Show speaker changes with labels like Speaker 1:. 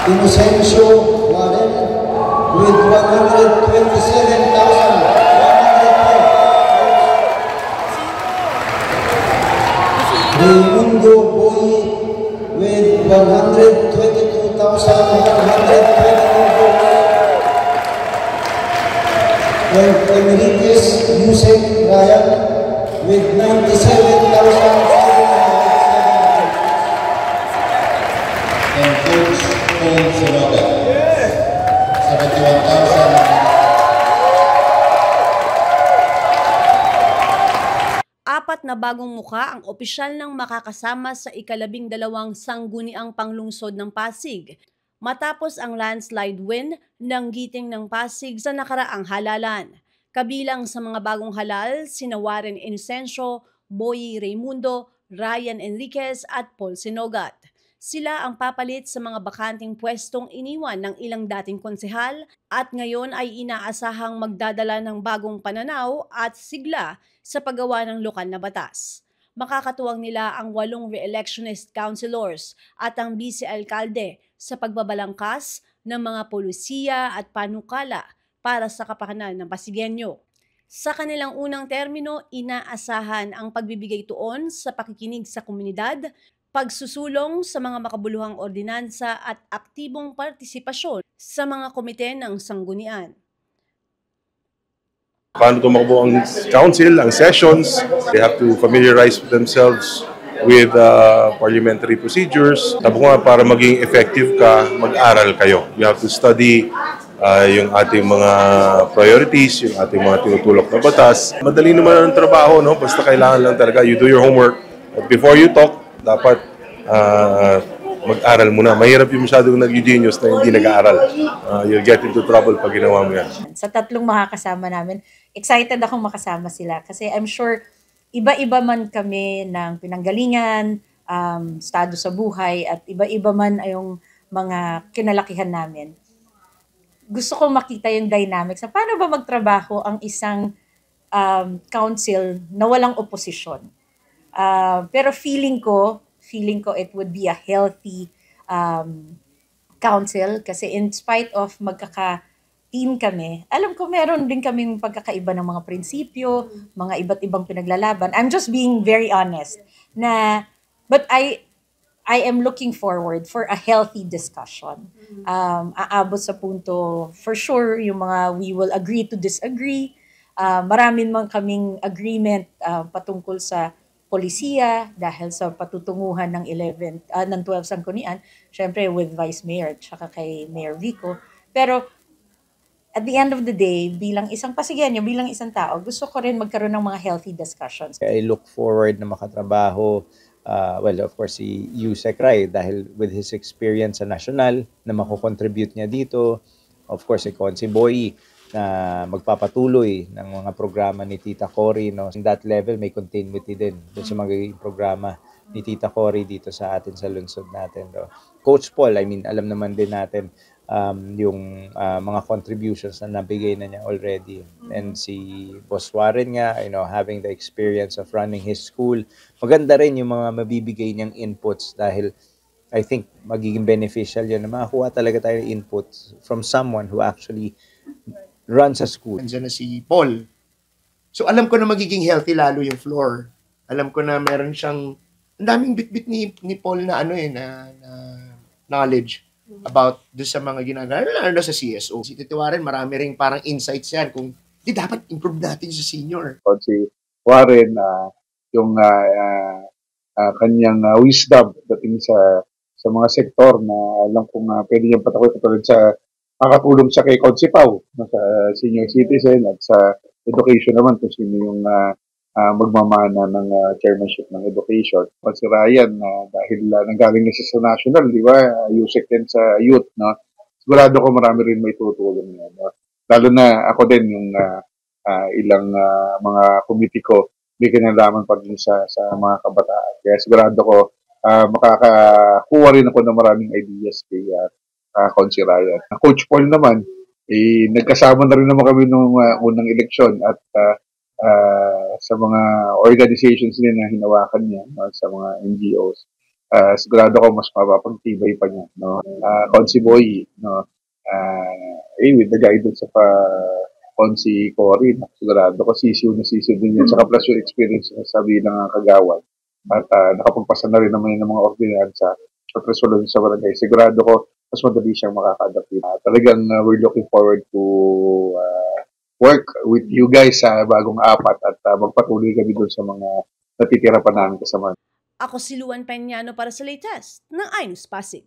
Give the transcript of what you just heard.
Speaker 1: Inocencio Warren with 127,112. Raimundo Boy with 122,122 votes. And Emeritus Yusek Ryan with 97,707. And Coach Paul Sinoga, 71,000.
Speaker 2: Apat na bagong mukha ang opisyal ng makakasama sa ika-12 sangguniang panglungsod ng Pasig matapos ang landslide win ng Giting ng Pasig sa nakaraang halalan. Kabilang sa mga bagong halal, sina Warren Inocencio, Boy Raimundo, Ryan Enriquez at Paul Sinogat. Sila ang papalit sa mga bakanting pwestong iniwan ng ilang dating konsehal at ngayon ay inaasahang magdadala ng bagong pananaw at sigla sa paggawa ng lokal na batas. Makakatuwang nila ang 8 re-electionist councilors at ang vice-alkalde sa pagbabalangkas ng mga polisiya at panukala para sa kapakanan ng Pasigueño. Sa kanilang unang termino, inaasahan ang pagbibigay tuon sa pakikinig sa komunidad, pagsusulong sa mga makabuluhang ordinansa at aktibong partisipasyon sa mga komite ng sanggunian.
Speaker 3: Paano tumakbo ang council, ang sessions, they have to familiarize themselves with parliamentary procedures. Sabi ko nga, para maging effective ka, mag-aral kayo. You have to study yung ating mga priorities, yung ating mga tinutulok na batas. Madali naman ang trabaho, no? Basta kailangan lang talaga, you do your homework. But before you talk, dapat mag-aral muna. Mahirap yung masyadong nag-genius na hindi nag-aaral. You'll get into trouble pag ginawa mo yan.
Speaker 4: Sa tatlong makakasama namin, excited akong makasama sila kasi I'm sure iba-iba man kami ng pinanggalingan, estado sa buhay at iba-iba man ay yung mga kinalakihan namin. Gusto ko makita yung dynamics na paano ba magtrabaho ang isang council na walang oposisyon. Pero feeling ko it would be a healthy council kasi in spite of magkaka-team kami, alam ko meron din kaming pagkakaiba ng mga prinsipyo, mga iba't ibang pinaglalaban. I'm just being very honest but I am looking forward for a healthy discussion. Aabot sa punto, for sure, yung mga we will agree to disagree. Maraming man kaming agreement patungkol sa polisiya dahil sa patutunguhan ng 12 sanggunian, syempre with Vice Mayor tsaka kay Mayor Vico. Pero at the end of the day, bilang isang Pasigueño, bilang isang tao, gusto ko rin magkaroon ng mga healthy discussions.
Speaker 5: I look forward na makatrabaho, well, of course, si Yusek Ray dahil with his experience sa national na makukontribute niya dito. Of course, si Consi Boy na magpapatuloy ng mga programa ni Tita Cory, no? In that level, may continuity din dun sa magiging programa ni Tita Cory dito sa atin sa lungsod natin. No? Coach Paul, I mean, alam naman din natin yung mga contributions na nabigay na niya already. And si Boss Warren nga, having the experience of running his school, maganda rin yung mga mabibigay niyang inputs dahil I think magiging beneficial yun na makakuha talaga tayo ng inputs from someone who actually runs a school.
Speaker 6: Nandiyan na si Paul. So alam ko na magiging healthy lalo yung floor. Alam ko na meron siyang ang daming bit-bit ni Paul na na knowledge about do sa mga ginagawa lalo na sa CSO. Si Tito Warren, marami ring parang insights yan kung di dapat improve natin sa senior.
Speaker 7: Si Warren, yung kanyang wisdom dating sa mga sektor na alam kong pwede niyang patakoy katulad sa makatulong siya kay Consi Pao sa senior citizen at sa education naman kung sino yung magmamana ng chairmanship ng education. Si Ryan, dahil nanggaling na siya sa national, di ba? Yusek din sa youth, no? Sigurado ko marami rin may tutulong yan. No? Lalo na ako din yung ilang mga committee ko, may kinalaman pa din sa mga kabataan. Kaya sigurado ko makakakuha rin ako ng maraming ideas kay Consi Ryan. Coach Paul naman, nagkasama na rin naman kami nung unang eleksyon at sa mga organizations din na hinawakan niya, sa mga NGOs. sigurado ko mas mapapagtibay pa niya, no? Consi Boy, no? With the guidance of Consi Cory, sigurado ko sisiw din yan. Saka plus yung experience na sabi ng kagawad. At nakapagpasa na rin naman yun ng mga ordinansa at resolve sa barangay. Sigurado ko mas madali siyang makaka-adapt. Talagang we're looking forward to work with you guys sa bagong apat at magpatuloy kami doon sa mga natitira pa namin kasama.
Speaker 2: Ako si Luan Peñano para sa latest ng iNews Pasig.